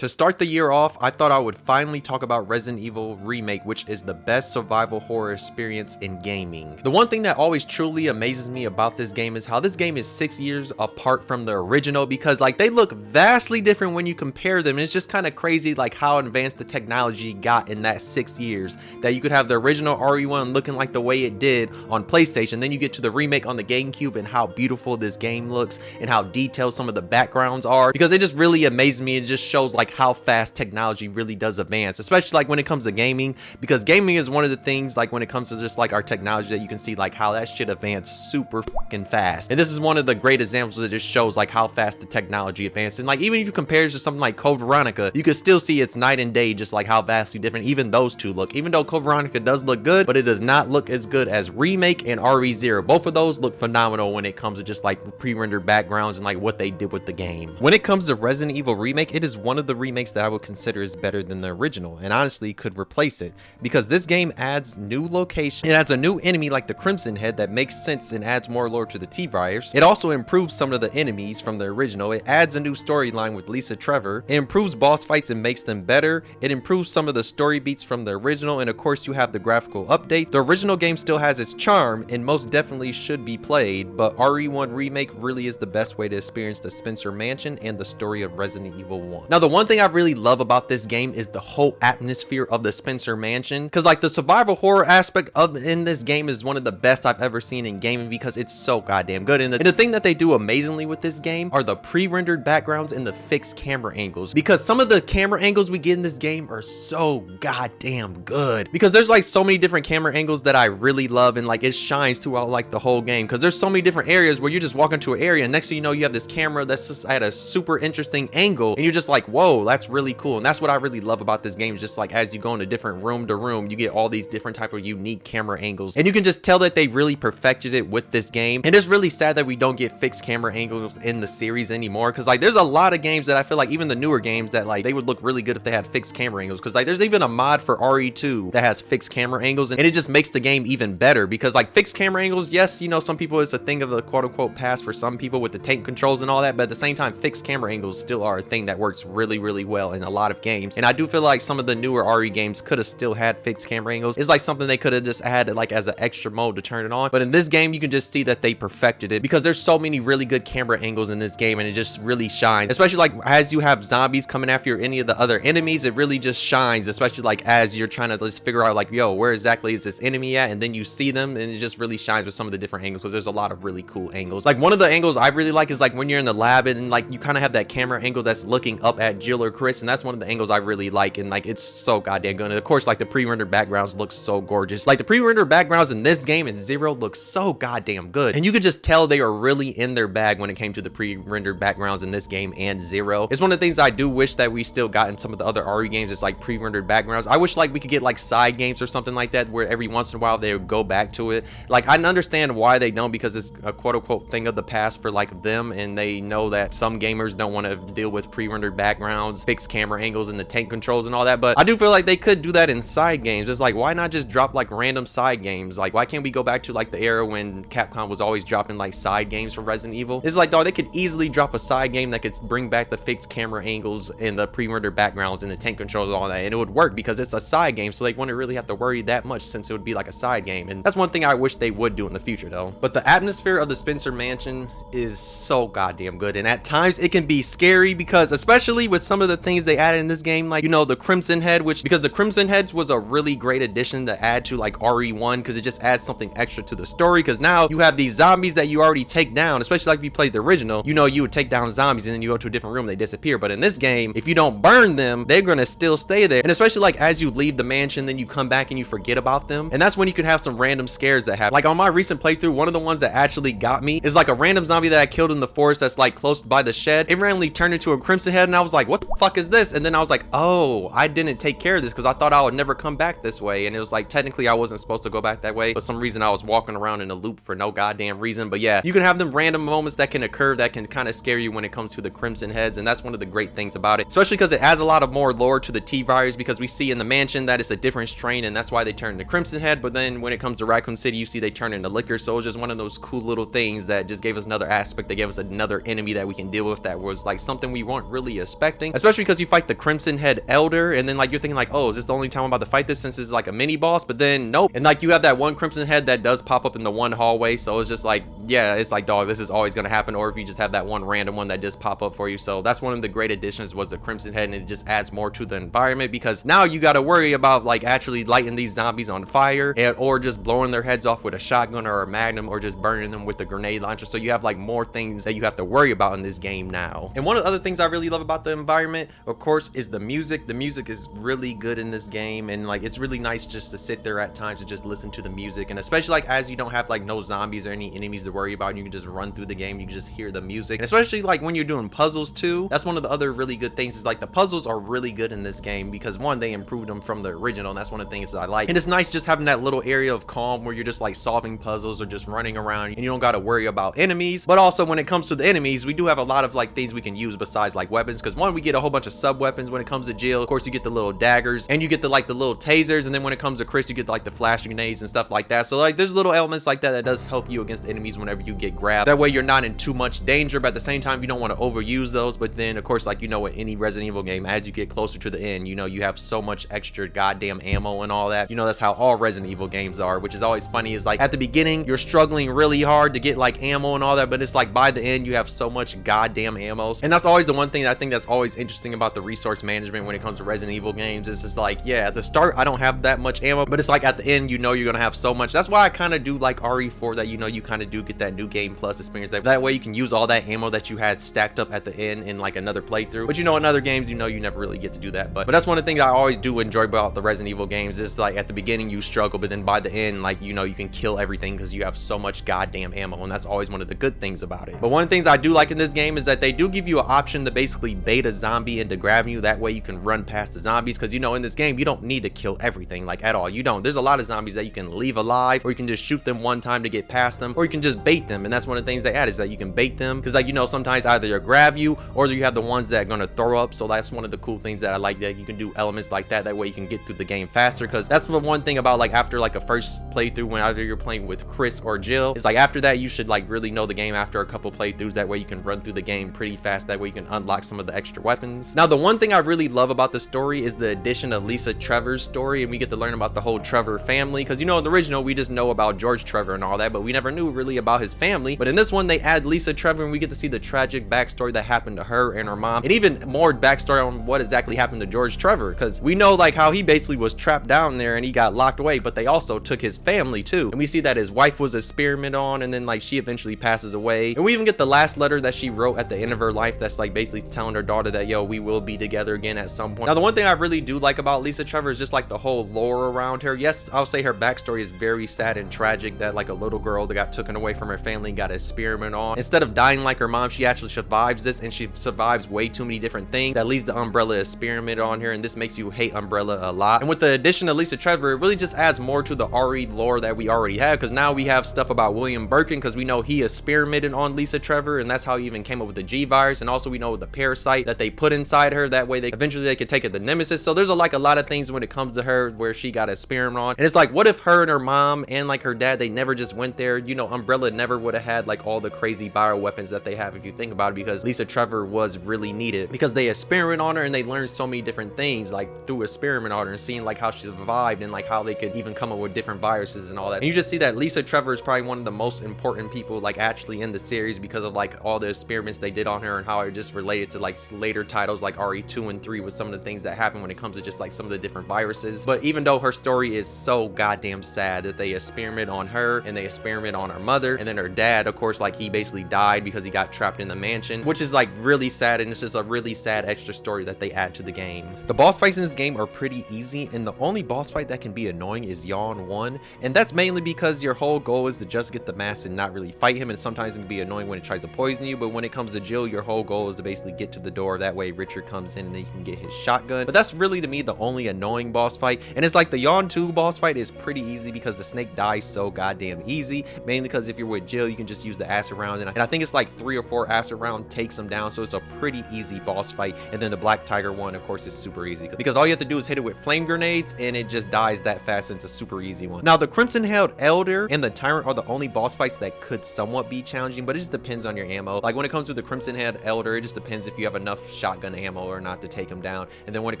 To start the year off, I thought I would finally talk about Resident Evil Remake, which is the best survival horror experience in gaming. The one thing that always truly amazes me about this game is how this game is 6 years apart from the original, because like they look vastly different when you compare them. It's just kind of crazy like how advanced the technology got in that 6 years, that you could have the original RE1 looking like the way it did on PlayStation, then you get to the remake on the GameCube and how beautiful this game looks and how detailed some of the backgrounds are, because it just really amazes me. It just shows like how fast technology really does advance, especially like when it comes to gaming, because gaming is one of the things like when it comes to just like our technology that you can see like how that shit advanced super fucking fast. And this is one of the great examples that just shows like how fast the technology advanced. And like even if you compare it to something like Code Veronica, you can still see it's night and day, just like how vastly different even those two look. Even though Code Veronica does look good, but it does not look as good as Remake and RE0. Both of those look phenomenal when it comes to just like pre-rendered backgrounds and like what they did with the game. When it comes to Resident Evil Remake, it is one of the remakes that I would consider is better than the original, and honestly could replace it, because this game adds new locations. It adds a new enemy like the Crimson Head that makes sense and adds more lore to the T-Virus. It also improves some of the enemies from the original. It adds a new storyline with Lisa Trevor. It improves boss fights and makes them better. It improves some of the story beats from the original, and of course you have the graphical update. The original game still has its charm and most definitely should be played, but RE1 Remake really is the best way to experience the Spencer Mansion and the story of Resident Evil 1. Now the one thing I really love about this game is the whole atmosphere of the Spencer Mansion, because like the survival horror aspect of in this game is one of the best I've ever seen in gaming, because it's so goddamn good. And the thing that they do amazingly with this game are the pre-rendered backgrounds and the fixed camera angles, because some of the camera angles we get in this game are so goddamn good, because there's like so many different camera angles that I really love, and like it shines throughout like the whole game, because there's so many different areas where you just walk into an area and next thing you know you have this camera that's just at a super interesting angle and you're just like, whoa, that's really cool. And that's what I really love about this game, is just like as you go into different room to room, you get all these different type of unique camera angles, and you can just tell that they really perfected it with this game. And it's really sad that we don't get fixed camera angles in the series anymore, because like there's a lot of games that I feel like, even the newer games, that like they would look really good if they had fixed camera angles, because like there's even a mod for RE2 that has fixed camera angles, and it just makes the game even better, because like fixed camera angles, yes, you know, some people, it's a thing of the quote-unquote past for some people with the tank controls and all that, but at the same time fixed camera angles still are a thing that works really well in a lot of games. And I do feel like some of the newer RE games could have still had fixed camera angles. It's like something they could have just added like as an extra mode to turn it on, but in this game you can just see that they perfected it, because there's so many really good camera angles in this game, and it just really shines, especially like as you have zombies coming after you or any of the other enemies. It really just shines, especially like as you're trying to just figure out like, yo, where exactly is this enemy at, and then you see them, and it just really shines with some of the different angles, because there's a lot of really cool angles. Like one of the angles I really like is like when you're in the lab and like you kind of have that camera angle that's looking up at Jill or Chris, and that's one of the angles I really like, and like it's so goddamn good. And of course like the pre-rendered backgrounds look so gorgeous. Like the pre-rendered backgrounds in this game and Zero look so goddamn good, and you could just tell they are really in their bag when it came to the pre-rendered backgrounds in this game and Zero. It's one of the things I do wish that we still got in some of the other RE games, is like pre-rendered backgrounds. I wish like we could get like side games or something like that, where every once in a while they would go back to it. Like I understand why they don't, because it's a quote-unquote thing of the past for like them, and they know that some gamers don't want to deal with pre-rendered backgrounds, fixed camera angles, and the tank controls and all that. But I do feel like they could do that in side games. It's like, why not just drop like random side games? Like why can't we go back to like the era when Capcom was always dropping like side games for Resident Evil? It's like, dog, they could easily drop a side game that could bring back the fixed camera angles and the pre-rendered backgrounds and the tank controls and all that, and it would work, because it's a side game, so they wouldn't really have to worry that much, since it would be like a side game. And that's one thing I wish they would do in the future though. But the atmosphere of the Spencer Mansion is so goddamn good, and at times it can be scary, because especially with some of the things they added in this game, like, you know, the Crimson Head, because the Crimson Heads was a really great addition to add to like RE1, because it just adds something extra to the story, because now you have these zombies that you already take down, especially like if you played the original, you know, you would take down zombies and then you go to a different room, they disappear. But in this game, if you don't burn them, they're gonna still stay there, and especially like as you leave the mansion, then you come back and you forget about them, and that's when you can have some random scares that happen. Like on my recent playthrough, one of the ones that actually got me is like a random zombie that I killed in the forest that's like close by the shed. It randomly turned into a Crimson Head, and I was like, what the fuck is this? And then I was like, oh, I didn't take care of this, because I thought I would never come back this way. And it was like, technically I wasn't supposed to go back that way, but some reason I was walking around in a loop for no goddamn reason. But yeah, you can have them random moments that can occur that can kind of scare you when it comes to the Crimson Heads, and that's one of the great things about it, especially because it adds a lot of more lore to the T-Virus, because we see in the mansion that it's a different strain, and that's why they turn into Crimson Head. But then when it comes to Raccoon City, you see they turn into Liquor, so it's just one of those cool little things that just gave us another aspect. They gave us another enemy that we can deal with that was like something we weren't really expecting. anything, especially because you fight the Crimson Head Elder, and then like you're thinking like, oh, is this the only time I'm about to fight this since it's like a mini boss? But then nope. And like you have that one Crimson Head that does pop up in the one hallway, so it's just like, yeah, it's like, dog, this is always gonna happen. Or if you just have that one random one that just pop up for you. So that's one of the great additions, was the Crimson Head, and it just adds more to the environment, because now you got to worry about like actually lighting these zombies on fire, or just blowing their heads off with a shotgun or a magnum, or just burning them with the grenade launcher. So you have like more things that you have to worry about in this game now. And one of the other things I really love about the environment, of course, is the music. The music is really good in this game, and like it's really nice just to sit there at times and just listen to the music. And especially like as you don't have like no zombies or any enemies to worry about, and you can just run through the game, you can just hear the music. And especially like when you're doing puzzles too, that's one of the other really good things, is like the puzzles are really good in this game, because one, they improved them from the original, and that's one of the things that I like. And it's nice just having that little area of calm where you're just like solving puzzles or just running around, and you don't got to worry about enemies. But also when it comes to the enemies, we do have a lot of like things we can use besides like weapons, because one, we get a whole bunch of sub weapons when it comes to Jill. Of course, you get the little daggers, and you get the like the little tasers, and then when it comes to Chris, you get like the flash grenades and stuff like that. So like there's little elements like that that does help you against enemies whenever you get grabbed. That way you're not in too much danger, but at the same time you don't want to overuse those. But then of course, like, you know, with any Resident Evil game, as you get closer to the end, you know, you have so much extra goddamn ammo and all that. You know, that's how all Resident Evil games are, which is always funny, is like at the beginning you're struggling really hard to get like ammo and all that, but it's like by the end you have so much goddamn ammo. And that's always the one thing that I think that's always interesting about the resource management when it comes to Resident Evil games. Is just like, yeah, at the start I don't have that much ammo, but it's like at the end, you know, you're gonna have so much. That's why I kind of do like RE4, that, you know, you kind of do get that new game plus experience. That way you can use all that ammo that you had stacked up at the end in like another playthrough. But you know, in other games, you know, you never really get to do that. But that's one of the things I always do enjoy about the Resident Evil games, is like at the beginning you struggle, but then by the end, like, you know, you can kill everything because you have so much goddamn ammo, and that's always one of the good things about it. But one of the things I do like in this game is that they do give you an option to basically bait a zombie into grabbing you. That way you can run past the zombies, because you know, in this game you don't need to kill everything, like at all. You don't. There's a lot of zombies that you can leave alive, or you can just shoot them one time to get past them, or you can just bait them. And that's one of the things they add, is that you can bait them, because like, you know, sometimes either they'll grab you, or you have the ones that are gonna throw up. So that's one of the cool things that I like, that you can do elements like that. That way you can get through the game faster, because that's the one thing about like after like a first playthrough, when either you're playing with Chris or Jill, it's like after that you should like really know the game after a couple playthroughs. That way you can run through the game pretty fast. That way you can unlock some of the extra weapons. Now, the one thing I really love about the story is the addition of Lisa Trevor's story, and we get to learn about the whole Trevor family, because you know, in the original we just know about George Trevor and all that, but we never knew really about his family. But in this one they add Lisa Trevor, and we get to see the tragic backstory that happened to her and her mom, and even more backstory on what exactly happened to George Trevor, because we know like how he basically was trapped down there and he got locked away, but they also took his family too. And we see that his wife was experimented on, and then like she eventually passes away. And we even get the last letter that she wrote at the end of her life, that's like basically telling her daughter that, yo, we will be together again at some point. Now, the one thing I really do like about Lisa Trevor is just like the whole lore around her. Yes, I'll say her backstory is very sad and tragic, that like a little girl that got taken away from her family and got experimented on. Instead of dying like her mom, she actually survives this, and she survives way too many different things that leads to Umbrella experimented on her, and this makes you hate Umbrella a lot. And with the addition of Lisa Trevor, it really just adds more to the RE lore that we already have, because now we have stuff about William Birkin, because we know he experimented on Lisa Trevor, and that's how he even came up with the G virus. And also we know the parasite that they put inside her, that way they eventually could take it to Nemesis. So there's like a lot of things when it comes to her where she got experiment on. And it's like, what if her and her mom and like her dad, they never just went there? You know, Umbrella never would have had like all the crazy bio weapons that they have, if you think about it, because Lisa Trevor was really needed, because they experiment on her and they learned so many different things like through experiment on her, and seeing like how she survived, and like how they could even come up with different viruses and all that. And you just see that Lisa Trevor is probably one of the most important people like actually in the series, because of like all the experiments they did on her, and how it just related to like later titles like RE2 and 3 with some of the things that happen when it comes to just like some of the different viruses. But even though her story is so goddamn sad, that they experiment on her and they experiment on her mother, and then her dad, of course, like he basically died because he got trapped in the mansion, which is like really sad. And it's just a really sad extra story that they add to the game. The boss fights in this game are pretty easy, and the only boss fight that can be annoying is Yawn 1, and that's mainly because your whole goal is to just get the mask and not really fight him. And sometimes it can be annoying when it tries to poison you, but when it comes to Jill, your whole goal is to basically get to the door. That way Richard comes in and then you can get his shotgun. But that's really, to me, the only annoying boss fight. And it's like the Yawn 2 boss fight is pretty easy, because the snake dies so goddamn easy, mainly because if you're with Jill, you can just use the acid round, and I think it's like 3 or 4 acid round takes him down. So it's a pretty easy boss fight. And then the Black Tiger one, of course, is super easy, because all you have to do is hit it with flame grenades and it just dies that fast, and it's a super easy one. Now, the Crimson Head Elder and the Tyrant are the only boss fights that could somewhat be challenging, but it just depends on your ammo. Like when it comes to the Crimson Head Elder, it just depends if you have enough shotgun ammo or not to take him down. And then when it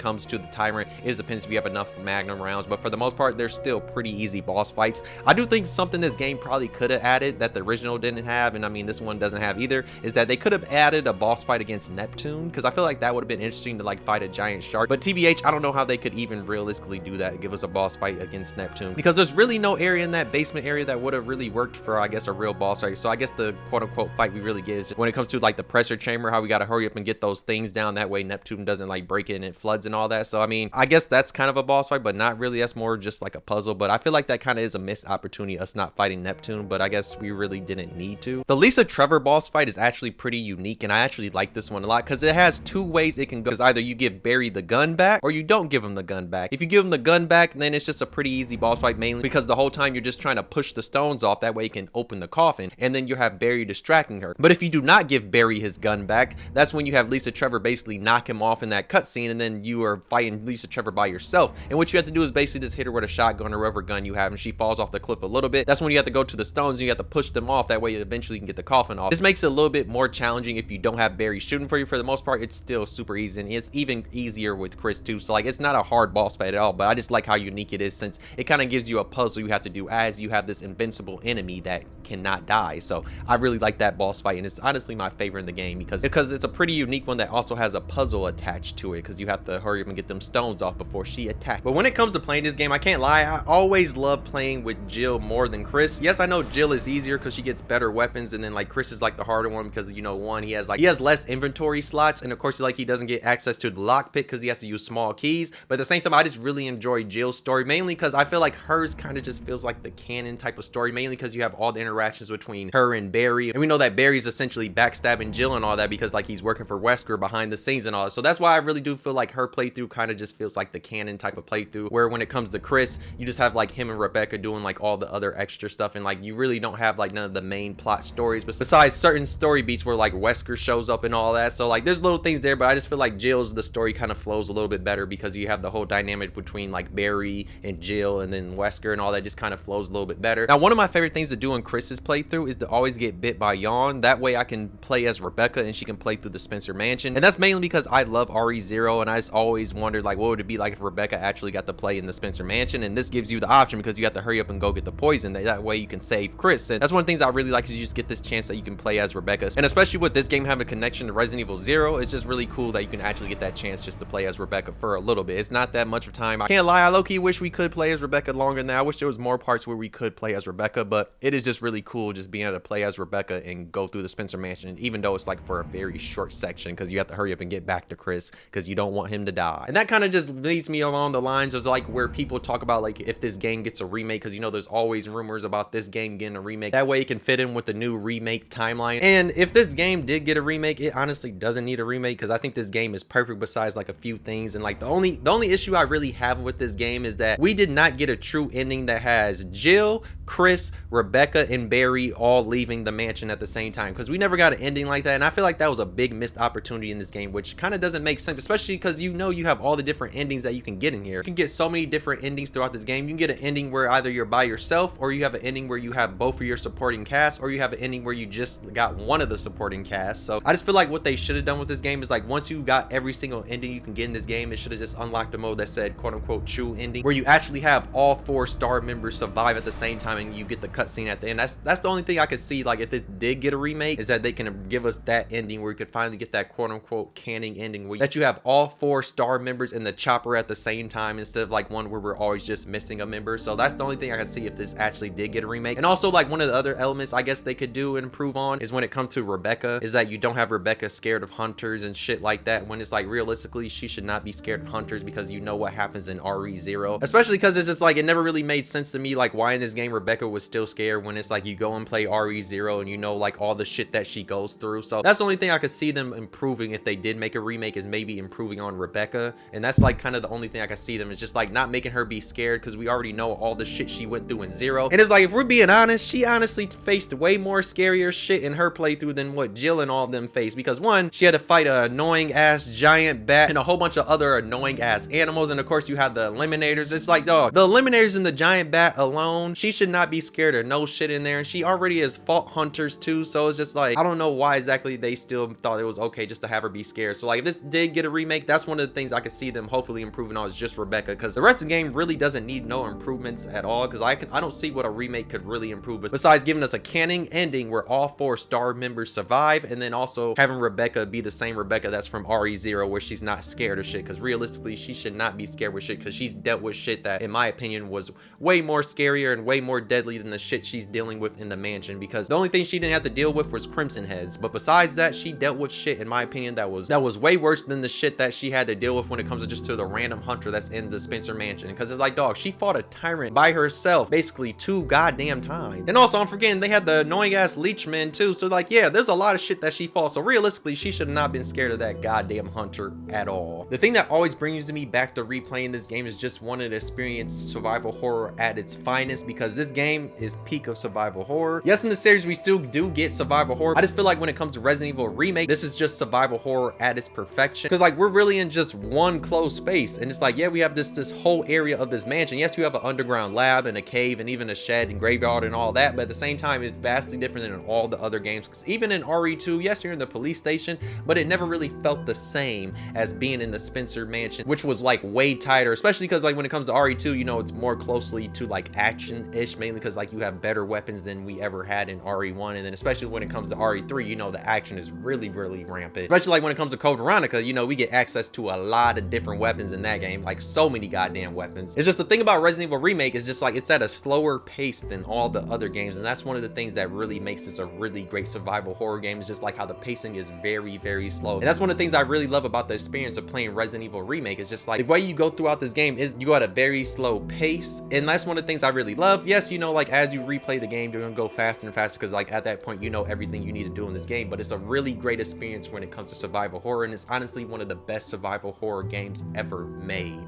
comes to the Tyrant, it depends if you have enough Magnum rounds, but for the most part, they're still pretty easy boss fights. I do think something this game probably could have added that the original didn't have, and I mean this one doesn't have either, is that they could have added a boss fight against Neptune, because I feel like that would have been interesting to like fight a giant shark. But TBH, I don't know how they could even realistically do that, give us a boss fight against Neptune, because there's really no area in that basement area that would have really worked for, I guess, a real boss fight. So I guess the quote-unquote fight we really get is when it comes to like the pressure chamber, how we got to hurry up and get those things down, that way Neptune doesn't like break it and it floods and all that. So I mean, I guess that's kind of a boss fight, but not really. That's more just like a puzzle. But I feel like that kind of is a missed opportunity, us not fighting Neptune, but I guess we really didn't need to. The Lisa Trevor boss fight is actually pretty unique, and I actually like this one a lot because it has two ways it can go. Because either you give Barry the gun back or you don't give him the gun back. If you give him the gun back, then it's just a pretty easy boss fight, mainly because the whole time you're just trying to push the stones off, that way you can open the coffin, and then you have Barry distracting her. But if you do not give Barry his gun back, that's when you have Lisa Trevor basically knock him off in that cutscene, and then you are fighting Lisa Trevor by yourself. And what you have to do is basically just hit her with a shotgun or whatever gun you have, and she falls off the cliff a little bit. That's when you have to go to the stones and you have to push them off, that way you eventually can get the coffin off. This makes it a little bit more challenging if you don't have Barry shooting for you. For the most part, it's still super easy, and it's even easier with Chris too. So like, it's not a hard boss fight at all, but I just like how unique it is, since it kind of gives you a puzzle you have to do as you have this invincible enemy that cannot die. So I really like that boss fight, and it's honestly my favorite in the game because it's a pretty unique one that also has a puzzle attached to it, because you have to hurry up and get them stones off before she attacks. But when it comes to playing this game, I can't lie, I always love playing with Jill more than Chris. Yes, I know Jill is easier because she gets better weapons, and then like Chris is like the harder one because, you know, one, he has less inventory slots, and of course like he doesn't get access to the lockpick because he has to use small keys. But at the same time, I just really enjoy Jill's story, mainly because I feel like hers kind of just feels like the canon type of story, mainly because you have all the interactions between her and Barry, and we know that Barry's essentially backstabbing Jill and all that because like he's working for Wesker behind the scenes and all that. So that's why I really do feel like her playthrough kind of just feels like the canon type of playthrough, where when it comes to Chris, you just have like him and Rebecca doing like all the other extra stuff, and like you really don't have like none of the main plot stories besides certain story beats where like Wesker shows up and all that. So like there's little things there, but I just feel like Jill's, the story kind of flows a little bit better because you have the whole dynamic between like Barry and Jill, and then Wesker and all that just kind of flows a little bit better. Now, one of my favorite things to do in Chris's playthrough is to always get bit by Yawn. That way I can play as Rebecca and she can play through the Spencer Mansion, and that's mainly because I love RE0, and I just always wondered like what would it be like if Rebecca actually got to play in the Spencer Mansion. And this gives you the option because you have to hurry up and go get the poison, that way you can save Chris. And that's one of the things I really like, is you just get this chance that you can play as Rebecca, and especially with this game having a connection to Resident Evil 0, it's just really cool that you can actually get that chance just to play as Rebecca for a little bit. It's not that much of time. I can't lie, I low-key wish we could play as Rebecca longer than that. I wish there was more parts where we could play as Rebecca, but it is just really cool just being able to play as Rebecca and go through the Spencer Mansion, even though it's like for a very short section, because you have to hurry up and get back to Chris because you don't want him to die. And that kind of just leads me along the lines of like where people talk about like if this game gets a remake, because you know there's always rumors about this game getting a remake, that way it can fit in with the new remake timeline. And if this game did get a remake, it honestly doesn't need a remake, because I think this game is perfect besides like a few things. And like the only issue I really have with this game is that we did not get a true ending that has Jill, Chris, Rebecca, and Barry all leaving the mansion at the same time, because we never got an ending like that. And I feel like that was a big missed opportunity in this game, which kind of doesn't make sense, especially because you know you have all the different endings that you can get in here. You can get so many different endings throughout this game. You can get an ending where either you're by yourself, or you have an ending where you have both of your supporting cast, or you have an ending where you just got one of the supporting cast. So I just feel like what they should have done with this game is like once you got every single ending you can get in this game, it should have just unlocked a mode that said quote unquote true ending, where you actually have all 4 star members survive at the same time and you get the cutscene at the end. That's the only thing I could see, like if it did get a remake, is that they can give us that ending where you could finally get that quote unquote canon ending, where that you have all 4 star members in the chopper at the same time, instead of like one where we're always just missing a member. So that's the only thing I could see if this actually did get a remake. And also like one of the other elements I guess they could do and improve on is when it comes to Rebecca, is that you don't have Rebecca scared of hunters and shit like that, when it's like realistically she should not be scared of hunters, because you know what happens in RE0, especially because it's just like it never really made sense to me like why in this game Rebecca was still scared, when it's like you go and play RE0 and you know like all the shit that she goes through. So that's the only thing I could see them improving if they did make a remake, is maybe improving on Rebecca. And that's like kind of the only thing I could see them, is just like not making her be scared, because we already know all the shit she went through in 0. And it's like, if we're being honest, she honestly faced way more scarier shit in her playthrough than what Jill and all of them faced, because one, she had to fight an annoying ass giant bat and a whole bunch of other annoying ass animals, and of course you have the eliminators. It's like, dog, the eliminators and the giant bat alone, she should not be scared of no shit in there, and she already has fought hunters too. So it's just like, I don't know why exactly they still thought it was okay just to have never be scared. So like if this did get a remake, that's one of the things I could see them hopefully improving on, is just Rebecca, because the rest of the game really doesn't need no improvements at all, because I don't see what a remake could really improve besides giving us a canon ending where all 4 star members survive, and then also having Rebecca be the same Rebecca that's from RE0, where she's not scared of shit, because realistically she should not be scared with shit, because she's dealt with shit that in my opinion was way more scarier and way more deadly than the shit she's dealing with in the mansion, because the only thing she didn't have to deal with was Crimson Heads, but besides that she dealt with shit in my opinion that was way worse than the shit that she had to deal with when it comes to just to the random hunter that's in the Spencer mansion. Because it's like, dog, she fought a tyrant by herself basically 2 goddamn times. And also I'm forgetting they had the annoying ass leechman too, so like yeah, there's a lot of shit that she fought, so realistically she should have not been scared of that goddamn hunter at all. The thing that always brings me back to replaying this game is just wanting to experience survival horror at its finest, because this game is peak of survival horror. Yes, in the series we still do get survival horror. I just feel like when it comes to Resident Evil Remake, this is just survival horror at its perfection, because like we're really in just one closed space, and it's like yeah, we have this whole area of this mansion. Yes, you have an underground lab and a cave and even a shed and graveyard and all that, but at the same time it's vastly different than in all the other games, because even in RE2, yes, you're in the police station, but it never really felt the same as being in the Spencer mansion, which was like way tighter, especially because like when it comes to RE2, you know, it's more closely to like action-ish, mainly because like you have better weapons than we ever had in RE1, and then especially when it comes to RE3, you know, the action is really rampant, especially like when it comes to Code Veronica, you know, we get access to a lot of different weapons in that game, like so many goddamn weapons. It's just the thing about Resident Evil Remake is just like it's at a slower pace than all the other games, and that's one of the things that really makes this a really great survival horror game, is just like how the pacing is very slow. And that's one of the things I really love about the experience of playing Resident Evil Remake, is just like the way you go throughout this game is you go at a very slow pace, and that's one of the things I really love. Yes, you know, like as you replay the game you're gonna go faster and faster, because like at that point you know everything you need to do in this game, but it's a really great experience when it comes to survival horror, and it's honestly one of the best survival horror games ever made.